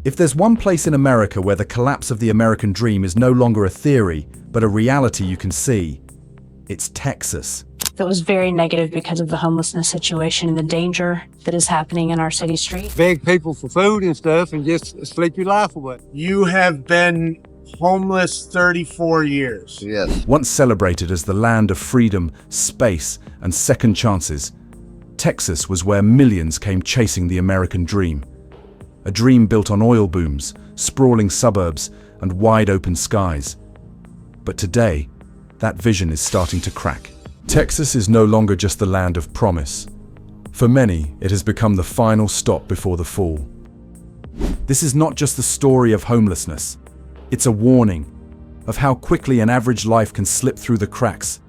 If there's one place in America where the collapse of the American dream is no longer a theory, but a reality you can see, it's Texas. It was very negative because of the homelessness situation and the danger that is happening in our city street. Beg people for food and stuff and just sleep your life away. You have been homeless 34 years. Yes. Once celebrated as the land of freedom, space, and second chances, Texas was where millions came chasing the American dream. A dream built on oil booms, sprawling suburbs, and wide open skies. But today, that vision is starting to crack. Texas is no longer just the land of promise. For many, it has become the final stop before the fall. This is not just the story of homelessness. It's a warning of how quickly an average life can slip through the cracks,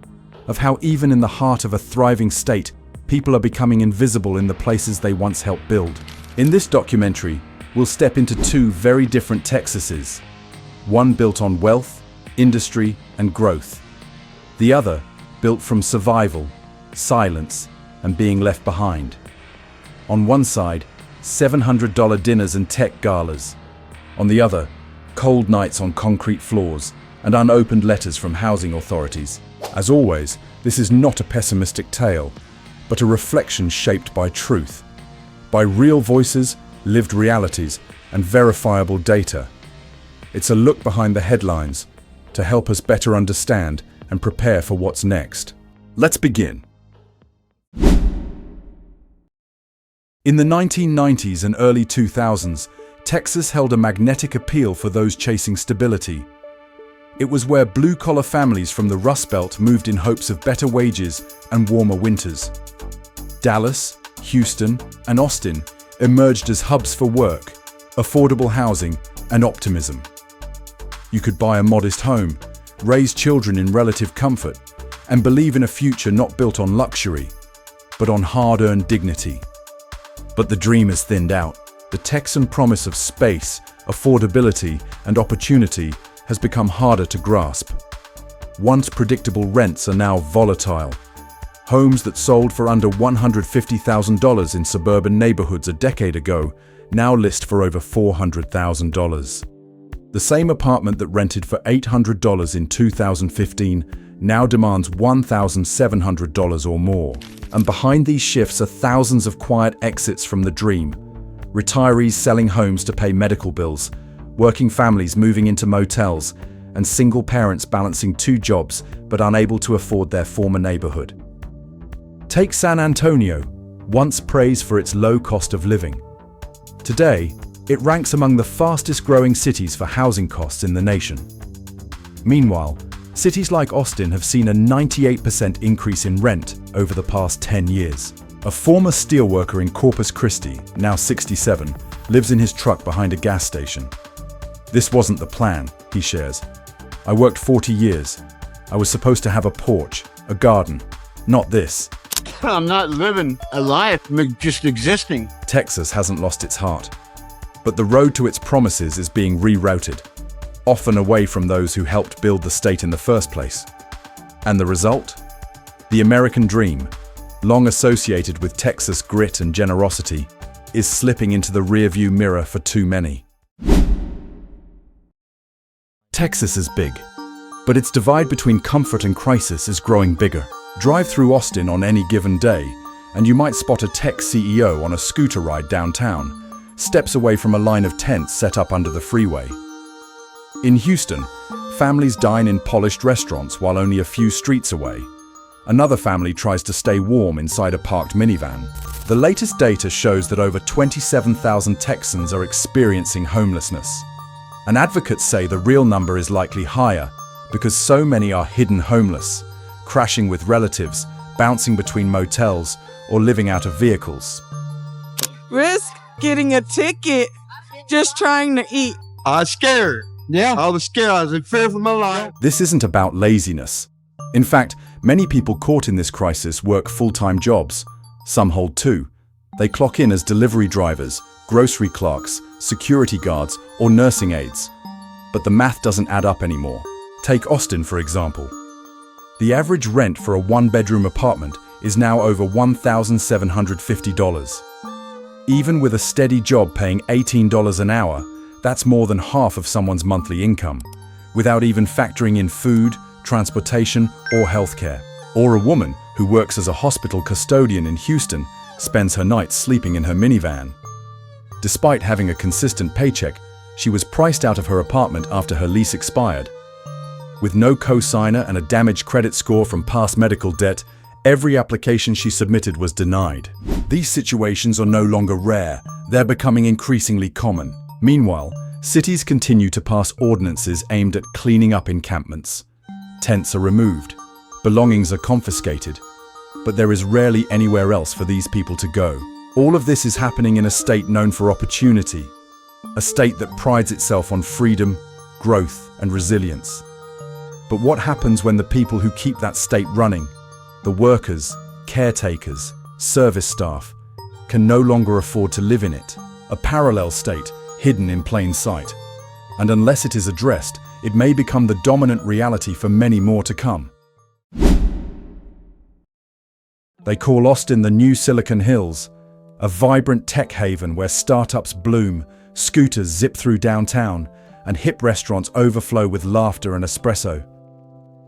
of how even in the heart of a thriving state, people are becoming invisible in the places they once helped build. In this documentary, we'll step into two very different Texases. One built on wealth, industry, and growth. The other built from survival, silence, and being left behind. On one side, $700 dinners and tech galas. On the other, cold nights on concrete floors and unopened letters from housing authorities. As always, this is not a pessimistic tale, but a reflection shaped by truth, by real voices, lived realities, and verifiable data. It's a look behind the headlines to help us better understand and prepare for what's next. Let's begin. In the 1990s and early 2000s, Texas held a magnetic appeal for those chasing stability. It was where blue-collar families from the Rust Belt moved in hopes of better wages and warmer winters. Dallas, Houston, and Austin emerged as hubs for work, affordable housing, and optimism. You could buy a modest home, raise children in relative comfort, and believe in a future not built on luxury, but on hard-earned dignity. But the dream has thinned out. The Texan promise of space, affordability, and opportunity has become harder to grasp. Once predictable rents are now volatile. Homes that sold for under $150,000 in suburban neighborhoods a decade ago now list for over $400,000. The same apartment that rented for $800 in 2015 now demands $1,700 or more. And behind these shifts are thousands of quiet exits from the dream. Retirees selling homes to pay medical bills, working families moving into motels, and single parents balancing two jobs but unable to afford their former neighborhood. Take San Antonio, once praised for its low cost of living. Today, it ranks among the fastest growing cities for housing costs in the nation. Meanwhile, cities like Austin have seen a 98% increase in rent over the past 10 years. A former steelworker in Corpus Christi, now 67, lives in his truck behind a gas station. "This wasn't the plan," he shares. "I worked 40 years. I was supposed to have a porch, a garden. Not this." I'm not living a life, I'm just existing. Texas hasn't lost its heart, but the road to its promises is being rerouted, often away from those who helped build the state in the first place. And the result? The American dream, long associated with Texas grit and generosity, is slipping into the rearview mirror for too many. Texas is big, but its divide between comfort and crisis is growing bigger. Drive through Austin on any given day, and you might spot a tech CEO on a scooter ride downtown, steps away from a line of tents set up under the freeway. In Houston, families dine in polished restaurants while only a few streets away. Another family tries to stay warm inside a parked minivan. The latest data shows that over 27,000 Texans are experiencing homelessness. And advocates say the real number is likely higher because so many are hidden homeless, crashing with relatives, bouncing between motels, or living out of vehicles. Risk getting a ticket just trying to eat. I was scared. Yeah, I was scared. I was in fear for my life. This isn't about laziness. In fact, many people caught in this crisis work full-time jobs. Some hold two. They clock in as delivery drivers, grocery clerks, security guards, or nursing aides. But the math doesn't add up anymore. Take Austin, for example. The average rent for a one-bedroom apartment is now over $1,750. Even with a steady job paying $18 an hour, That's more than half of someone's monthly income, without even factoring in food, transportation, or healthcare. Or a woman who works as a hospital custodian in Houston spends her nights sleeping in her minivan. Despite having a consistent paycheck, she was priced out of her apartment after her lease expired. With no co-signer and a damaged credit score from past medical debt, every application she submitted was denied. These situations are no longer rare, they're becoming increasingly common. Meanwhile, cities continue to pass ordinances aimed at cleaning up encampments. Tents are removed, belongings are confiscated, but there is rarely anywhere else for these people to go. All of this is happening in a state known for opportunity, a state that prides itself on freedom, growth, and resilience. But what happens when the people who keep that state running, the workers, caretakers, service staff, can no longer afford to live in it? A parallel state hidden in plain sight. And unless it is addressed, it may become the dominant reality for many more to come. They call Austin the new Silicon Hills, a vibrant tech haven where startups bloom, scooters zip through downtown, and hip restaurants overflow with laughter and espresso.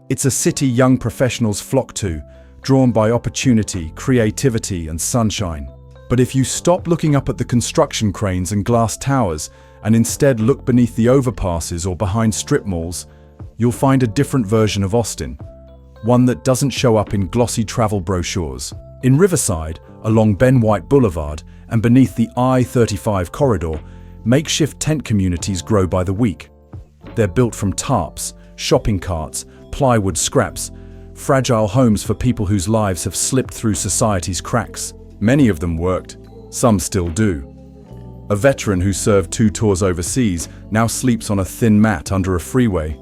It's a city young professionals flock to, drawn by opportunity, creativity, and sunshine. But if you stop looking up at the construction cranes and glass towers and instead look beneath the overpasses or behind strip malls, you'll find a different version of Austin, one that doesn't show up in glossy travel brochures. In Riverside, along Ben White Boulevard and beneath the I-35 corridor, makeshift tent communities grow by the week. They're built from tarps, shopping carts, plywood scraps, fragile homes for people whose lives have slipped through society's cracks. Many of them worked, some still do. A veteran who served 2 tours overseas now sleeps on a thin mat under a freeway.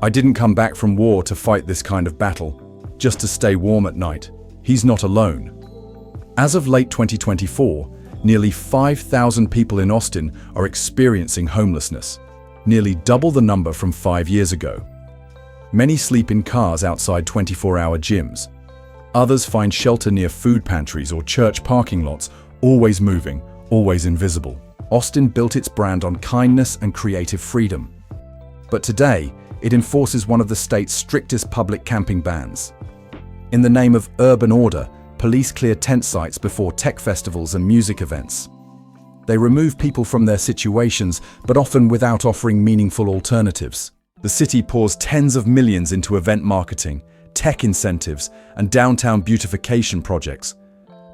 I didn't come back from war to fight this kind of battle, just to stay warm at night. He's not alone. As of late 2024, nearly 5,000 people in Austin are experiencing homelessness, nearly double the number from 5 years ago. Many sleep in cars outside 24-hour gyms. Others find shelter near food pantries or church parking lots, always moving, always invisible. Austin built its brand on kindness and creative freedom. But today, it enforces one of the state's strictest public camping bans. In the name of urban order, police clear tent sites before tech festivals and music events. They remove people from their situations, but often without offering meaningful alternatives. The city pours tens of millions into event marketing, tech incentives, and downtown beautification projects,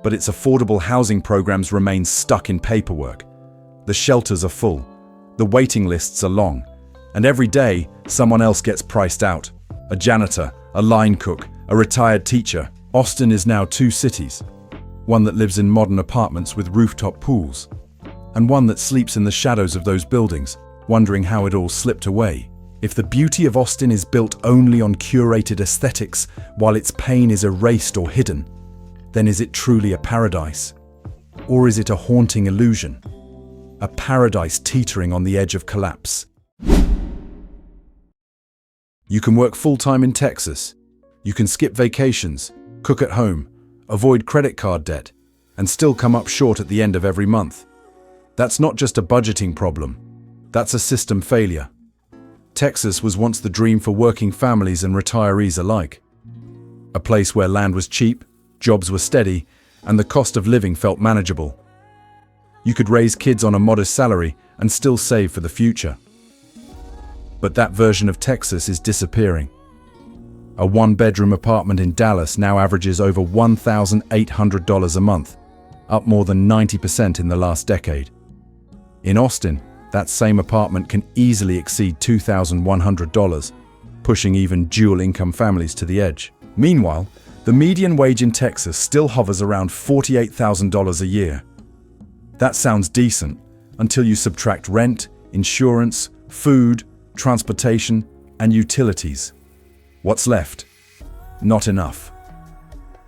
but its affordable housing programs remain stuck in paperwork. The shelters are full, the waiting lists are long, and every day someone else gets priced out. A janitor, a line cook, a retired teacher. Austin is now 2 cities, one that lives in modern apartments with rooftop pools, and one that sleeps in the shadows of those buildings, wondering how it all slipped away. If the beauty of Austin is built only on curated aesthetics, while its pain is erased or hidden, then is it truly a paradise? Or is it a haunting illusion? A paradise teetering on the edge of collapse. You can work full-time in Texas. You can skip vacations, cook at home, avoid credit card debt, and still come up short at the end of every month. That's not just a budgeting problem. That's a system failure. Texas was once the dream for working families and retirees alike. A place where land was cheap, jobs were steady, and the cost of living felt manageable. You could raise kids on a modest salary and still save for the future. But that version of Texas is disappearing. A 1-bedroom apartment in Dallas now averages over $1,800 a month, up more than 90% in the last decade. In Austin, that same apartment can easily exceed $2,100, pushing even dual-income families to the edge. Meanwhile, the median wage in Texas still hovers around $48,000 a year. That sounds decent until you subtract rent, insurance, food, transportation, and utilities. What's left? Not enough.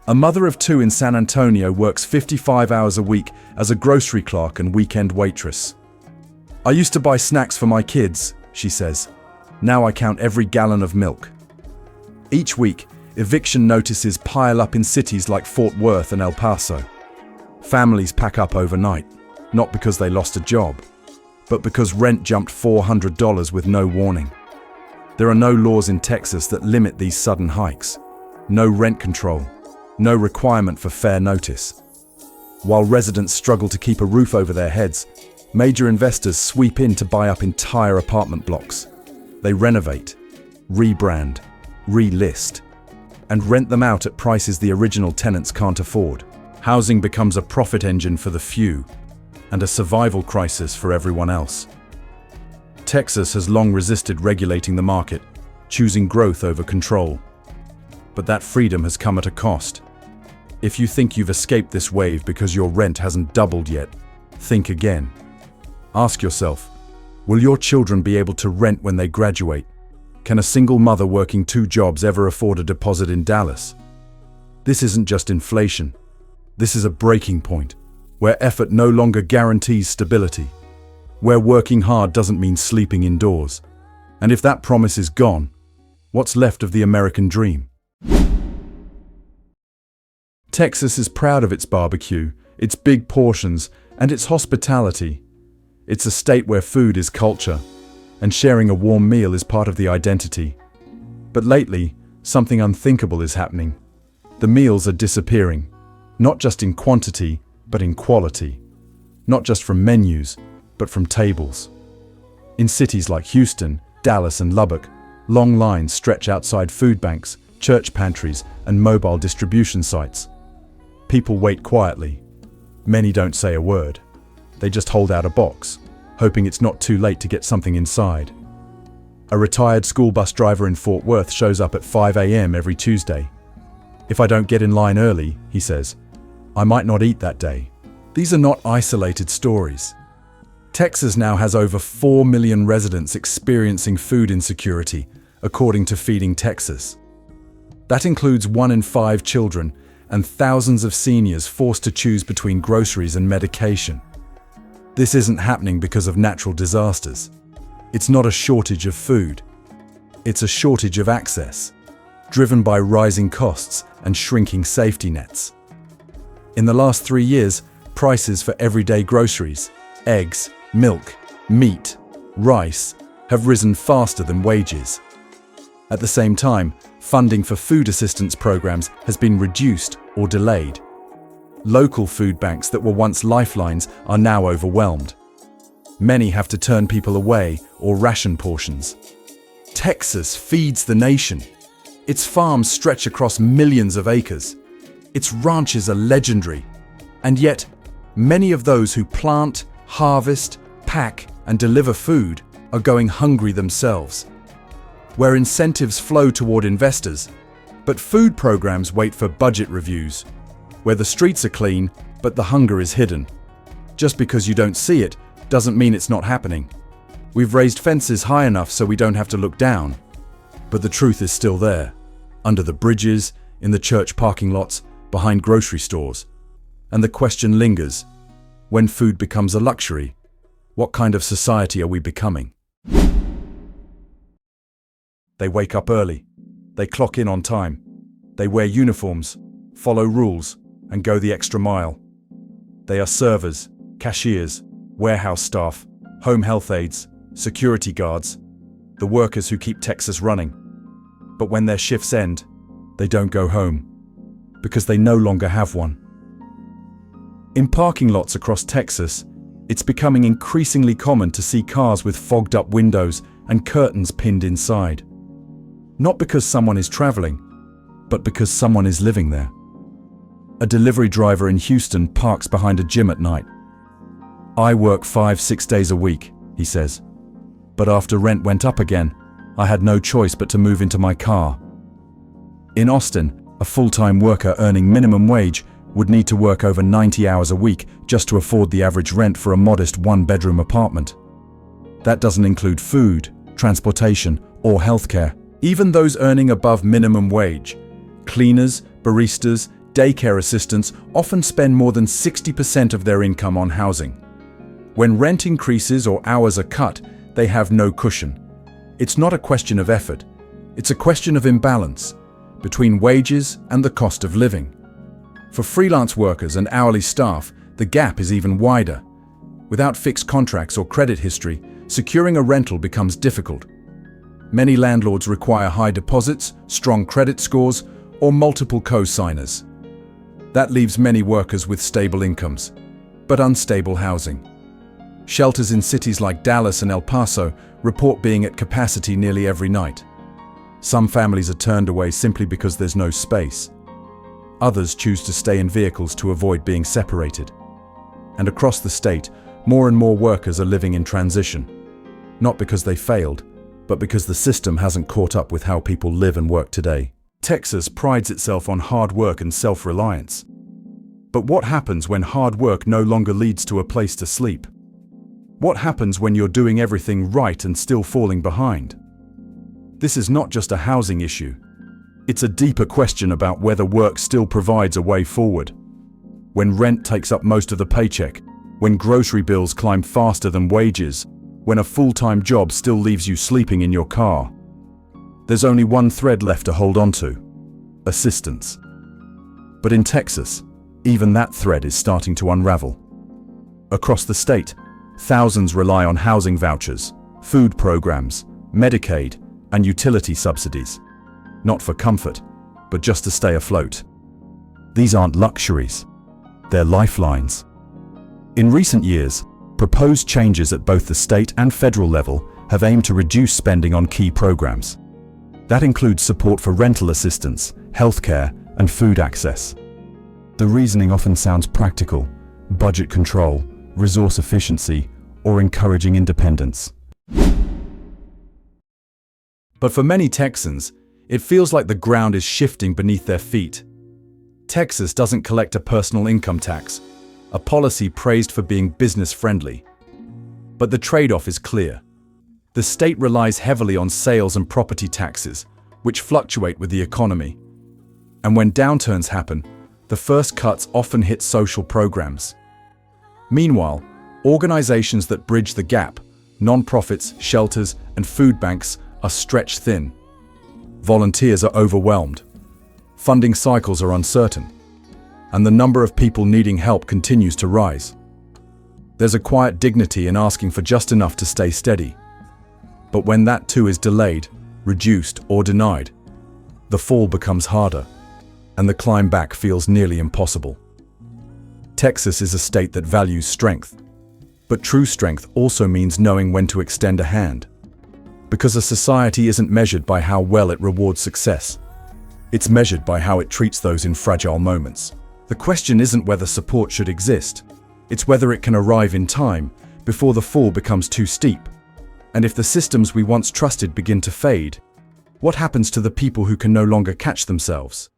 A mother of 2 in San Antonio works 55 hours a week as a grocery clerk and weekend waitress. I used to buy snacks for my kids, she says. Now I count every gallon of milk. Each week, eviction notices pile up in cities like Fort Worth and El Paso. Families pack up overnight, not because they lost a job, but because rent jumped $400 with no warning. There are no laws in Texas that limit these sudden hikes. No rent control, no requirement for fair notice. While residents struggle to keep a roof over their heads, major investors sweep in to buy up entire apartment blocks. They renovate, rebrand, relist, and rent them out at prices the original tenants can't afford. Housing becomes a profit engine for the few and a survival crisis for everyone else. Texas has long resisted regulating the market, choosing growth over control. But that freedom has come at a cost. If you think you've escaped this wave because your rent hasn't doubled yet, think again. Ask yourself, will your children be able to rent when they graduate? Can a single mother working 2 jobs ever afford a deposit in Dallas? This isn't just inflation. This is a breaking point, where effort no longer guarantees stability, where working hard doesn't mean sleeping indoors. And if that promise is gone, what's left of the American dream? Texas is proud of its barbecue, its big portions, and its hospitality. It's a state where food is culture, and sharing a warm meal is part of the identity. But lately, something unthinkable is happening. The meals are disappearing, not just in quantity, but in quality. Not just from menus, but from tables. In cities like Houston, Dallas, and Lubbock, long lines stretch outside food banks, church pantries, and mobile distribution sites. People wait quietly. Many don't say a word. They just hold out a box, hoping it's not too late to get something inside. A retired school bus driver in Fort Worth shows up at 5 a.m. every Tuesday. If I don't get in line early, he says, I might not eat that day. These are not isolated stories. Texas now has over 4 million residents experiencing food insecurity, according to Feeding Texas. That includes 1 in 5 children and thousands of seniors forced to choose between groceries and medication. This isn't happening because of natural disasters. It's not a shortage of food. It's a shortage of access, driven by rising costs and shrinking safety nets. In the last 3 years, prices for everyday groceries, eggs, milk, meat, rice, have risen faster than wages. At the same time, funding for food assistance programs has been reduced or delayed. Local food banks that were once lifelines are now overwhelmed. Many have to turn people away or ration portions. Texas feeds the nation. Its farms stretch across millions of acres. Its ranches are legendary. And yet, many of those who plant, harvest, pack, and deliver food are going hungry themselves. Where incentives flow toward investors, but food programs wait for budget reviews. Where the streets are clean, but the hunger is hidden. Just because you don't see it doesn't mean it's not happening. We've raised fences high enough so we don't have to look down. But the truth is still there, under the bridges, in the church parking lots, behind grocery stores. And the question lingers, when food becomes a luxury, what kind of society are we becoming? They wake up early. They clock in on time. They wear uniforms, follow rules, and go the extra mile. They are servers, cashiers, warehouse staff, home health aides, security guards, the workers who keep Texas running. But when their shifts end, they don't go home, because they no longer have one. In parking lots across Texas, it's becoming increasingly common to see cars with fogged-up windows and curtains pinned inside. Not because someone is traveling, but because someone is living there. A delivery driver in Houston parks behind a gym at night. I work 5-6 days a week, he says. But after rent went up again, I had no choice but to move into my car. In Austin, a full-time worker earning minimum wage would need to work over 90 hours a week just to afford the average rent for a modest 1-bedroom apartment. That doesn't include food, transportation, or healthcare. Even those earning above minimum wage, cleaners, baristas, daycare assistants often spend more than 60% of their income on housing. When rent increases or hours are cut, they have no cushion. It's not a question of effort. It's a question of imbalance between wages and the cost of living. For freelance workers and hourly staff, the gap is even wider. Without fixed contracts or credit history, securing a rental becomes difficult. Many landlords require high deposits, strong credit scores, or multiple co-signers. That leaves many workers with stable incomes, but unstable housing. Shelters in cities like Dallas and El Paso report being at capacity nearly every night. Some families are turned away simply because there's no space. Others choose to stay in vehicles to avoid being separated. And across the state, more and more workers are living in transition. Not because they failed, but because the system hasn't caught up with how people live and work today. Texas prides itself on hard work and self-reliance. But what happens when hard work no longer leads to a place to sleep? What happens when you're doing everything right and still falling behind? This is not just a housing issue. It's a deeper question about whether work still provides a way forward. When rent takes up most of the paycheck, when grocery bills climb faster than wages, when a full-time job still leaves you sleeping in your car. There's only one thread left to hold on to: assistance. But in Texas, even that thread is starting to unravel. Across the state, thousands rely on housing vouchers, food programs, Medicaid, and utility subsidies. Not for comfort, but just to stay afloat. These aren't luxuries, they're lifelines. In recent years, proposed changes at both the state and federal level have aimed to reduce spending on key programs. That includes support for rental assistance, healthcare, and food access. The reasoning often sounds practical: budget control, resource efficiency, or encouraging independence. But for many Texans, it feels like the ground is shifting beneath their feet. Texas doesn't collect a personal income tax, a policy praised for being business-friendly. But the trade-off is clear. The state relies heavily on sales and property taxes, which fluctuate with the economy. And when downturns happen, the first cuts often hit social programs. Meanwhile, organizations that bridge the gap, nonprofits, shelters, and food banks, are stretched thin. Volunteers are overwhelmed. Funding cycles are uncertain. And the number of people needing help continues to rise. There's a quiet dignity in asking for just enough to stay steady. But when that too is delayed, reduced, or denied, the fall becomes harder, and the climb back feels nearly impossible. Texas is a state that values strength, but true strength also means knowing when to extend a hand. Because a society isn't measured by how well it rewards success. It's measured by how it treats those in fragile moments. The question isn't whether support should exist. It's whether it can arrive in time, before the fall becomes too steep. And if the systems we once trusted begin to fade, what happens to the people who can no longer catch themselves?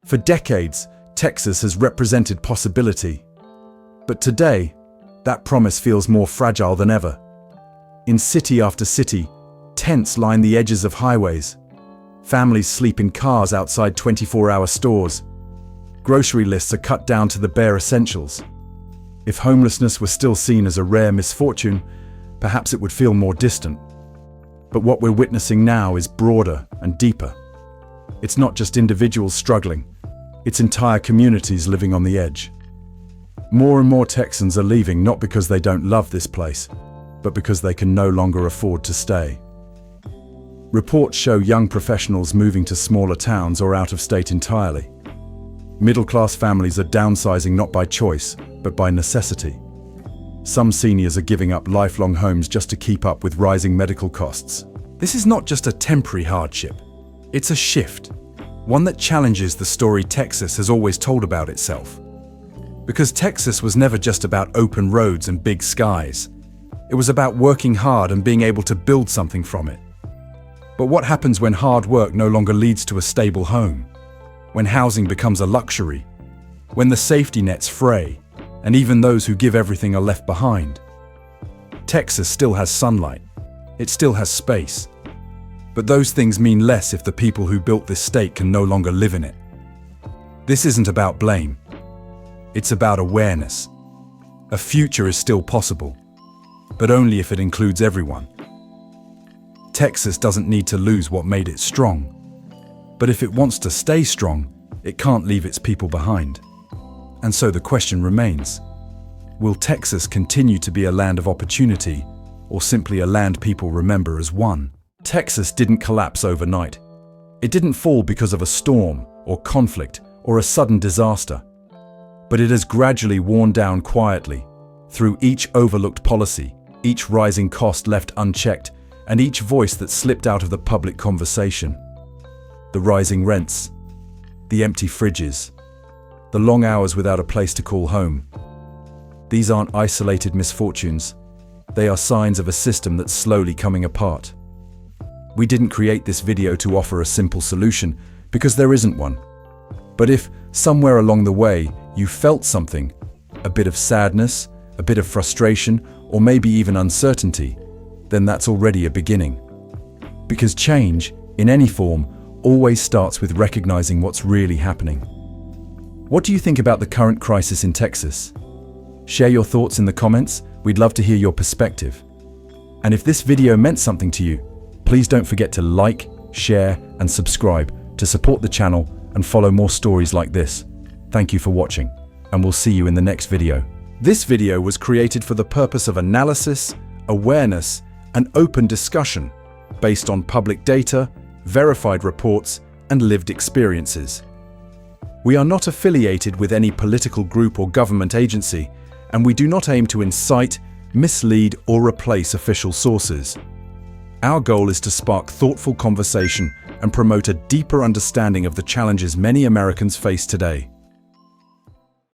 For decades, Texas has represented possibility. But today, that promise feels more fragile than ever. In city after city, tents line the edges of highways. Families sleep in cars outside 24-hour stores. Grocery lists are cut down to the bare essentials. If homelessness were still seen as a rare misfortune, perhaps it would feel more distant. But what we're witnessing now is broader and deeper. It's not just individuals struggling, it's entire communities living on the edge. More and more Texans are leaving not because they don't love this place, but because they can no longer afford to stay. Reports show young professionals moving to smaller towns or out of state entirely. Middle-class families are downsizing not by choice, but by necessity. Some seniors are giving up lifelong homes just to keep up with rising medical costs. This is not just a temporary hardship. It's a shift, one that challenges the story Texas has always told about itself. Because Texas was never just about open roads and big skies. It was about working hard and being able to build something from it. But what happens when hard work no longer leads to a stable home? When housing becomes a luxury? When the safety nets fray, and even those who give everything are left behind? Texas still has sunlight. It still has space. But those things mean less if the people who built this state can no longer live in it. This isn't about blame. It's about awareness. A future is still possible, but only if it includes everyone. Texas doesn't need to lose what made it strong. But if it wants to stay strong, it can't leave its people behind. And so the question remains, Will Texas continue to be a land of opportunity, or simply a land people remember as one? Texas didn't collapse overnight. It didn't fall because of a storm, or conflict, or a sudden disaster. But it has gradually worn down quietly, through each overlooked policy, each rising cost left unchecked, and each voice that slipped out of the public conversation. The rising rents, the empty fridges, the long hours without a place to call home. These aren't isolated misfortunes. They are signs of a system that's slowly coming apart. We didn't create this video to offer a simple solution, because there isn't one. But if, somewhere along the way, you felt something, a bit of sadness, a bit of frustration, or maybe even uncertainty, then that's already a beginning. Because change, in any form, always starts with recognizing what's really happening. What do you think about the current crisis in Texas? Share your thoughts in the comments. We'd love to hear your perspective. And if this video meant something to you, please don't forget to like, share, and subscribe to support the channel and follow more stories like this. Thank you for watching, and we'll see you in the next video. This video was created for the purpose of analysis, awareness, and open discussion based on public data, verified reports, and lived experiences. We are not affiliated with any political group or government agency, and we do not aim to incite, mislead, or replace official sources. Our goal is to spark thoughtful conversation and promote a deeper understanding of the challenges many Americans face today.